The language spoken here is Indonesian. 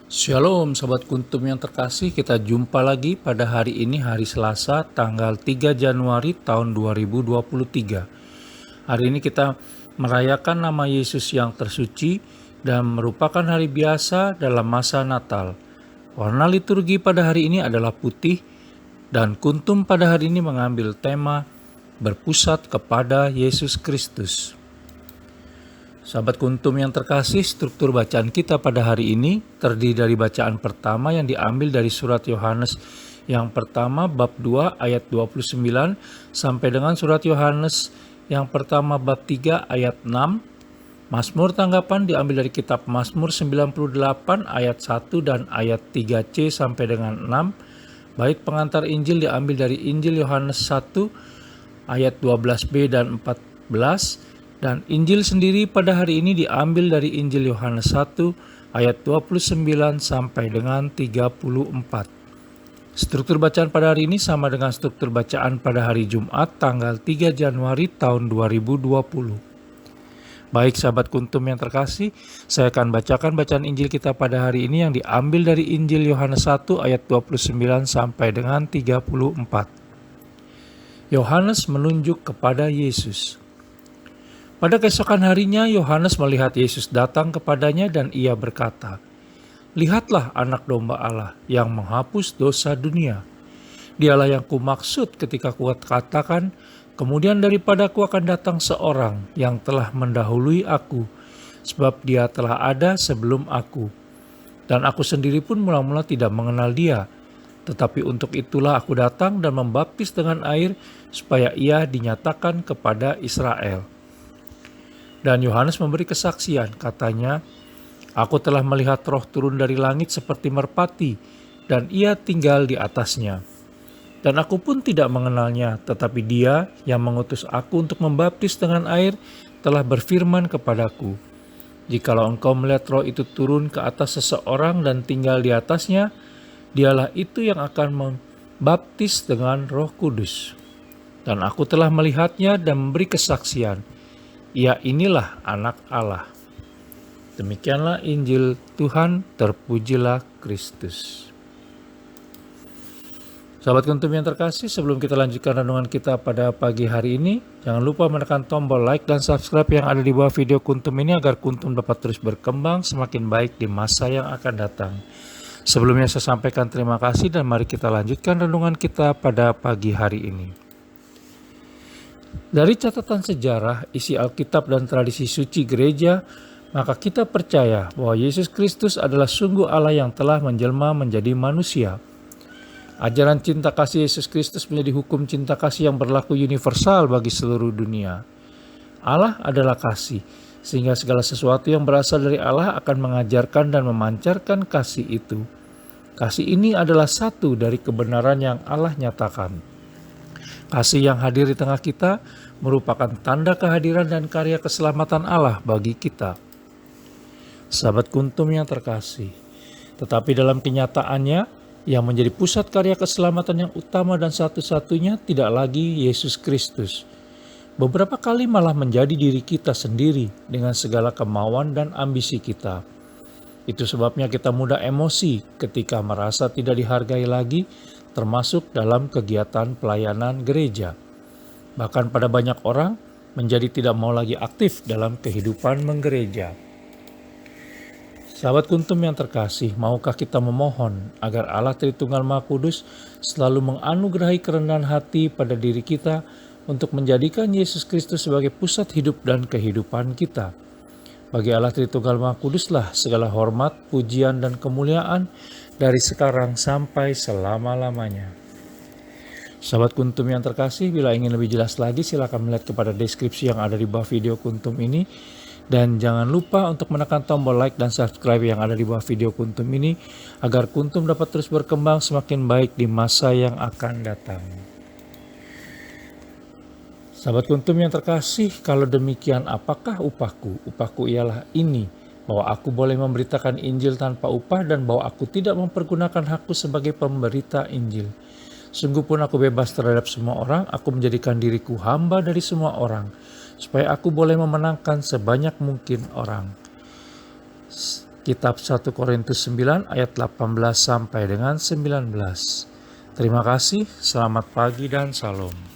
Shalom Sobat Kuntum yang terkasih, kita jumpa lagi pada hari ini, hari Selasa tanggal 3 Januari tahun 2023. Hari ini kita merayakan nama Yesus yang tersuci dan merupakan hari biasa dalam masa Natal. Warna liturgi pada hari ini adalah putih dan Kuntum pada hari ini mengambil tema berpusat kepada Yesus Kristus. Sahabat Kuntum yang terkasih, struktur bacaan kita pada hari ini terdiri dari bacaan pertama yang diambil dari surat Yohanes yang pertama bab 2 ayat 29 sampai dengan surat Yohanes yang pertama bab 3 ayat 6. Mazmur tanggapan diambil dari kitab Mazmur 98 ayat 1 dan ayat 3c sampai dengan 6. Bait pengantar Injil diambil dari Injil Yohanes 1 ayat 12b dan 14. Dan Injil sendiri pada hari ini diambil dari Injil Yohanes 1 ayat 29 sampai dengan 34. Struktur bacaan pada hari ini sama dengan struktur bacaan pada hari Jumat tanggal 3 Januari tahun 2020. Baik sahabat Kuntum yang terkasih, saya akan bacakan bacaan Injil kita pada hari ini yang diambil dari Injil Yohanes 1 ayat 29 sampai dengan 34. Yohanes menunjuk kepada Yesus. Pada keesokan harinya, Yohanes melihat Yesus datang kepadanya dan ia berkata, "Lihatlah anak domba Allah yang menghapus dosa dunia. Dialah yang kumaksud ketika katakan, kemudian daripadaku akan datang seorang yang telah mendahului aku, sebab dia telah ada sebelum aku. Dan aku sendiri pun mula-mula tidak mengenal dia, tetapi untuk itulah aku datang dan membaptis dengan air, supaya ia dinyatakan kepada Israel." Dan Yohanes memberi kesaksian, katanya, "Aku telah melihat Roh turun dari langit seperti merpati, dan ia tinggal di atasnya. Dan aku pun tidak mengenalnya, tetapi dia yang mengutus aku untuk membaptis dengan air telah berfirman kepadaku, jikalau engkau melihat Roh itu turun ke atas seseorang dan tinggal di atasnya, dialah itu yang akan membaptis dengan Roh Kudus. Dan aku telah melihatnya dan memberi kesaksian, ia inilah anak Allah." Demikianlah Injil Tuhan, terpujilah Kristus. Sahabat Kuntum yang terkasih, sebelum kita lanjutkan renungan kita pada pagi hari ini, jangan lupa menekan tombol like dan subscribe yang ada di bawah video Kuntum ini agar Kuntum dapat terus berkembang semakin baik di masa yang akan datang. Sebelumnya saya sampaikan terima kasih dan mari kita lanjutkan renungan kita pada pagi hari ini. Dari catatan sejarah, isi Alkitab dan tradisi suci gereja, maka kita percaya bahwa Yesus Kristus adalah sungguh Allah yang telah menjelma menjadi manusia. Ajaran cinta kasih Yesus Kristus menjadi hukum cinta kasih yang berlaku universal bagi seluruh dunia. Allah adalah kasih, sehingga segala sesuatu yang berasal dari Allah akan mengajarkan dan memancarkan kasih itu. Kasih ini adalah satu dari kebenaran yang Allah nyatakan. Kasih yang hadir di tengah kita merupakan tanda kehadiran dan karya keselamatan Allah bagi kita. Sahabat Kuntum yang terkasih, tetapi dalam kenyataannya, yang menjadi pusat karya keselamatan yang utama dan satu-satunya tidak lagi Yesus Kristus. Beberapa kali malah menjadi diri kita sendiri dengan segala kemauan dan ambisi kita. Itu sebabnya kita mudah emosi ketika merasa tidak dihargai lagi, termasuk dalam kegiatan pelayanan gereja. Bahkan pada banyak orang menjadi tidak mau lagi aktif dalam kehidupan menggereja. Sahabat Kuntum yang terkasih, maukah kita memohon agar Allah Tritunggal Maha Kudus selalu menganugerahi kerendahan hati pada diri kita untuk menjadikan Yesus Kristus sebagai pusat hidup dan kehidupan kita. Bagi Allah Tritunggal Maha Kuduslah segala hormat, pujian, dan kemuliaan dari sekarang sampai selama-lamanya. Sahabat Kuntum yang terkasih, bila ingin lebih jelas lagi silakan melihat kepada deskripsi yang ada di bawah video Kuntum ini. Dan jangan lupa untuk menekan tombol like dan subscribe yang ada di bawah video Kuntum ini agar Kuntum dapat terus berkembang semakin baik di masa yang akan datang. Sahabat Kuntum yang terkasih, kalau demikian apakah upahku? Upahku ialah ini, bahwa aku boleh memberitakan Injil tanpa upah dan bahwa aku tidak mempergunakan hakku sebagai pemberita Injil. Sungguh pun aku bebas terhadap semua orang, aku menjadikan diriku hamba dari semua orang, supaya aku boleh memenangkan sebanyak mungkin orang. Kitab 1 Korintus 9 ayat 18 sampai dengan 19. Terima kasih, selamat pagi dan salam.